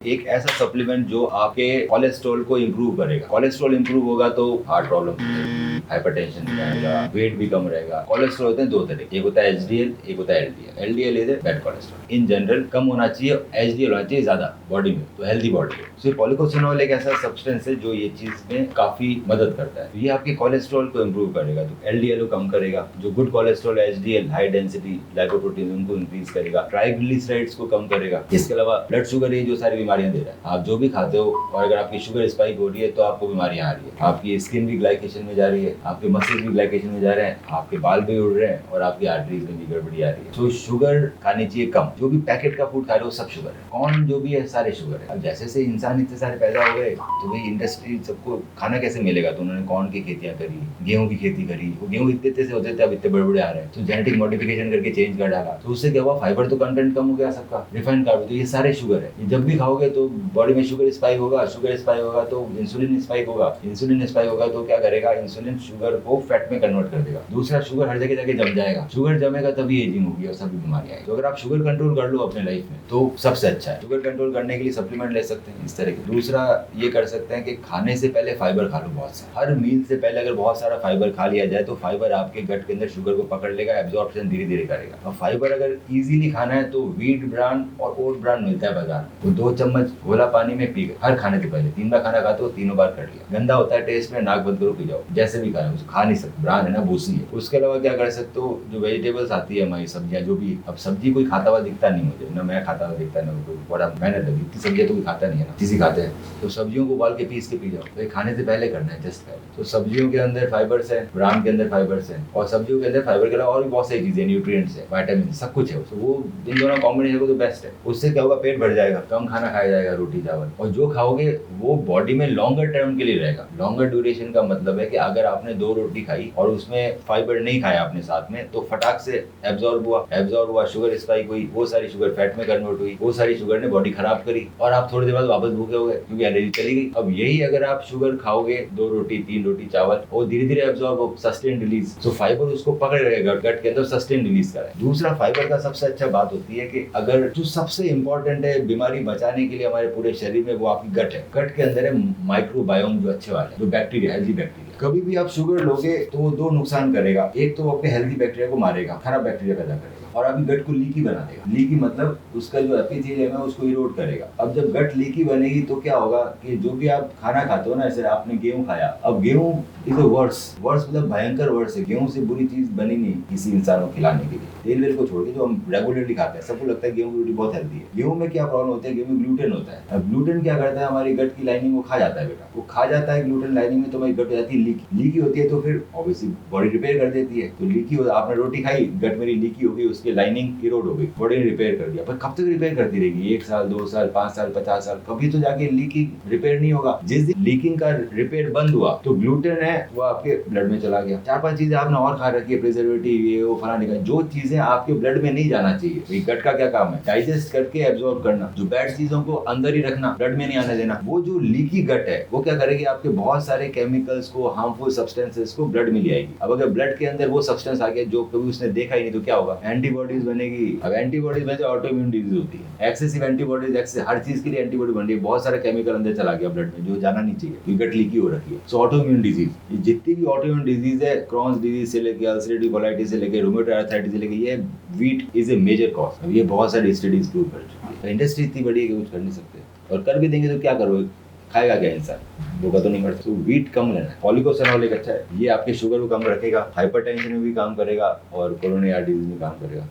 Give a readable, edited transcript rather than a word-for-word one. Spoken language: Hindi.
एक ऐसा सप्लीमेंट जो आपके कोलेस्ट्रॉल को इम्प्रूव करेगा। कोलेस्ट्रॉल इम्प्रूव होगा तो हार्ट प्रॉब्लम, हाइपरटेंशन रहेगा, वेट भी कम रहेगा। कोलेस्ट्रॉल होते हैं दो तरह, एक होता है एचडीएल, एक होता है LDL. LDL is bad cholesterol. In general कम होना चाहिए, एचडीएल होना चाहिए ज्यादा बॉडी में, तो हेल्दी बॉडी है। तो पॉलीकोफिनॉल एक ऐसा सब्सटेंस है जो ये चीज में काफी मदद करता है। ये आपके कोलेस्ट्रॉल को इम्प्रूव करेगा, तो एलडीएल को कम करेगा। जो good cholesterol HDL, high density lipoprotein, उनको इंक्रीज करेगा। ट्राइग्लिसराइड्स को कम करेगा। इसके अलावा ब्लड शुगर, ये जो सारी बीमारियां दे रहा है, आप जो भी खाते हो और अगर आपकी शुगर स्पाइक हो रही है तो आपको बीमारियां आ रही है। आपकी स्किन भी ग्लाइकेशन में जा रही है, आपके मसल्स भी ग्लाइकेशन में जा रहे हैं, आपके बाल भी उड़ रहे हैं और आपकी आर्टरीज में भी गड़बड़ी आ रही है। तो शुगर खानी चाहिए कम। जो भी पैकेट का फूड खा रहे हो सब शुगर है, कौन जो भी है सारे शुगर है। अब जैसे से इंसान इतने सारे पैदा हो गए तो भाई इंडस्ट्री सबको खाना कैसे मिलेगा, तो उन्होंने कॉर्न की खेतियां करी, गेहूं की खेती करी। वो गेहूं इतने से होते थे, अब इतने बड़े बड़े आ रहे हैं। तो जेनेटिक मॉडिफिकेशन करके चेंज कर डाला, तो उससे क्या हुआ, फाइबर तो कंटेंट कम हो गया सबका, रिफाइंड कार्ब। तो ये सारे शुगर है। जब भी खाओगे तो बॉडी में शुगर स्पाइक होगा, शुगर स्पाइक होगा तो इंसुलिन स्पाइक होगा, इंसुलिन स्पाइक होगा तो क्या करेगा, इंसुलिन शुगर को फैट में कन्वर्ट कर देगा। दूसरा, शुगर हर जगह जाके जम जाएगा। शुगर जमेगा तभी एजिंग होगी और सभी बीमारियां आएंगी। तो अगर आप शुगर कंट्रोल कर लो अपने लाइफ में तो सबसे अच्छा है। शुगर कंट्रोल करने के लिए सप्लीमेंट ले सकते हैं इस तरह के। दूसरा ये कर सकते हैं कि खाने से पहले फाइबर खा लो बहुत सारा। हर मील से पहले अगर बहुत सारा फाइबर खा लिया जाए तो फाइबर आपके गट के अंदर शुगर को पकड़ लेगा, एब्जॉर्प्शन धीरे धीरे करेगा। और फाइबर अगर इजीली खाना है तो व्हीट ब्रांड और ओट ब्रांड मिलता है बाजार में, वो 2 चम्मच घोला पानी में पी गए हर खाने से पहले। 3 बार खाना खाते हो, तीनों बार कर लिया। गंदा होता है टेस्ट में, नाक बंद करो पी जाओ। जैसे भी खाना खा नहीं सकते, ब्रांड है ना, भूसी है। उसके अलावा क्या कर सकते हो, जो वेजिटेबल्स आती है हमारी सब्जियां, जो भी, अब सब्जी कोई खाता हुआ दिखता नहीं मुझे, ना मैं खाता हुआ दिखता, ना कोई, बड़ा मेहनत लगी। इतनी सब्जियां तो कोई खाता नहीं है ना, किसी खाते हैं। तो सब्जियों को उबाल के पीस के पी जाओ, तो खाने से पहले करना है, जस्ट पहले। तो सब्जियों के अंदर फाइबर्स है, ब्राम के अंदर फाइबर्स है, और सब्जियों के अंदर फाइबर के अलावा और भी बहुत सारी चीजें, न्यूट्रिएंट्स है, विटामिन, सब कुछ है। तो वो इन दोनों कॉम्बिनेशन को तो बेस्ट है। उससे क्या होगा, पेट भर जाएगा, कम खाना खाया जाएगा, रोटी चावल, और जो खाओगे वो बॉडी में लॉन्गर टर्म के लिए रहेगा। लॉन्गर ड्यूरेशन का मतलब है कि अगर आपने 2 रोटी खाई और उसमें फाइबर नहीं खाया आपने साथ में, तो फटाक से एब्जॉर्ब हुआ, शुगर स्पाइक हुई, वो सारी शुगर फैट में कन्वर्ट हुई, वो सारी शुगर ने बॉडी खराब करी और आप थोड़ी देर बाद वापस भूखे हो गए क्योंकि एनर्जी चली गई। अब यही अगर आप शुगर खाओगे, 2 रोटी 3 रोटी चावल, वो धीरे धीरे एब्जॉर्ब हो, सस्टेन रिलीज, तो फाइबर उसको पकड़ रहेगा, गट के अंदर सस्टेन रिलीज करेगा। दूसरा, फाइबर का सबसे अच्छा बात होती है कि अगर जो सबसे इंपॉर्टेंट है बीमारी बचाने के लिए हमारे पूरे शरीर में, वो आपकी गट है। गट के अंदर है माइक्रोबायोम, जो अच्छे वाले, जो बैक्टीरिया, हेल्दी बैक्टीरिया। कभी भी आप शुगर लोगे तो वो 2 नुकसान करेगा। एक तो वो अपने हेल्दी बैक्टीरिया को मारेगा, खराब बैक्टीरिया पैदा करेगा, और आपकी गट को लीकी बना देगा। लीकी मतलब उसका जो एपिथेलियम है उसको इरोड करेगा। अब जब गट लीकी बनेगी तो क्या होगा कि जो भी आप खाना खाते हो ना, जैसे आपने गेहूं खाया, अब गेहूं इज अ वर्स मतलब भयंकर वर्स है। गेहूं से बुरी चीज बनी नहीं किसी इंसान को खिलाने के लिए, तेल वेल को छोड़ के, जो हम रेगुलरली खाते हैं। सबको लगता है गेहूं की रोटी बहुत हेल्दी है। गेहूं में क्या प्रॉब्लम होता है, गेहूं में ग्लूटेन होता है। अब ग्लूटेन क्या करता है, हमारी गट की लाइनिंग को खा जाता है बेटा, वो खा जाता है ग्लूटेन लाइनिंग में, तो हमारी गट हो जाती है लीकी होती है। तो फिर ऑब्वियसली बॉडी रिपेयर कर देती है। तो लीकी हो, आपने रोटी खाई, गट मेरी लीकी हो गई, उसकी लाइनिंग इरोड हो गई, बॉडी ने रिपेयर कर दिया। पर कब तक रिपेयर करती रहेगी, 1 साल 2 साल 5 साल 50 साल, कभी तो जाके लीकिंग रिपेयर नहीं होगा। जिस दिन लीकिंग का रिपेयर बंद हुआ तो ग्लूटेन है वो आपके ब्लड में चला गया। 4-5 चीजें आपने और खा रखी है, प्रिजर्वेटिव, ये वो फलाने का, जो चीजें आपके ब्लड में नहीं जाना चाहिए। गट का क्या काम है, डाइजेस्ट करके एब्जॉर्ब करना, जो बैड चीजों को अंदर ही रखना, ब्लड में नहीं आने देना। वो जो लीकी गट है वो क्या करेगी, आपके बहुत सारे केमिकल्स को, हार्मफुल सब्सटेंसेस को ब्लड में ले आएगी। अब अगर ब्लड के अंदर वो सब्सटेंस आ गया जो कभी उसने देखा ही नहीं, तो क्या होगा, एंटीबॉडीज बनेगी। अब एंटीबॉडीज में ऑटोइम्यून डिजीज होती है, एक्सेसिव एंटीबॉडीज, हर चीज के लिए एंटीबॉडी बन रही है, बहुत सारा केमिकल अंदर चला गया ब्लड में जो जाना नहीं चाहिए, गट लीकी हो रखी है। सो ऑटोइम्यून डिजीज, ये जितनी भी ऑटोइम्यून डिजीज है, क्रॉन्स डिजीज से लेके अल्सरेटिव कोलाइटिस से लेके रूमेटॉइड आर्थराइटिस से लेके, ये wheat is a major cause. अब ये बहुत सारी स्टडीज प्रूव कर चुकी है। इंडस्ट्री इतनी बड़ी है कि कुछ कर नहीं सकते, और कर भी देंगे तो क्या करोगे, खाएगा क्या इंसान, भूखा तो नहीं मरता। तो व्हीट कम लेना है। पॉलीकोफिनॉल एक अच्छा है, ये आपके शुगर को कम रखेगा, हाइपरटेंशन में भी काम करेगा और कोरोनरी आर्टरीज में काम करेगा।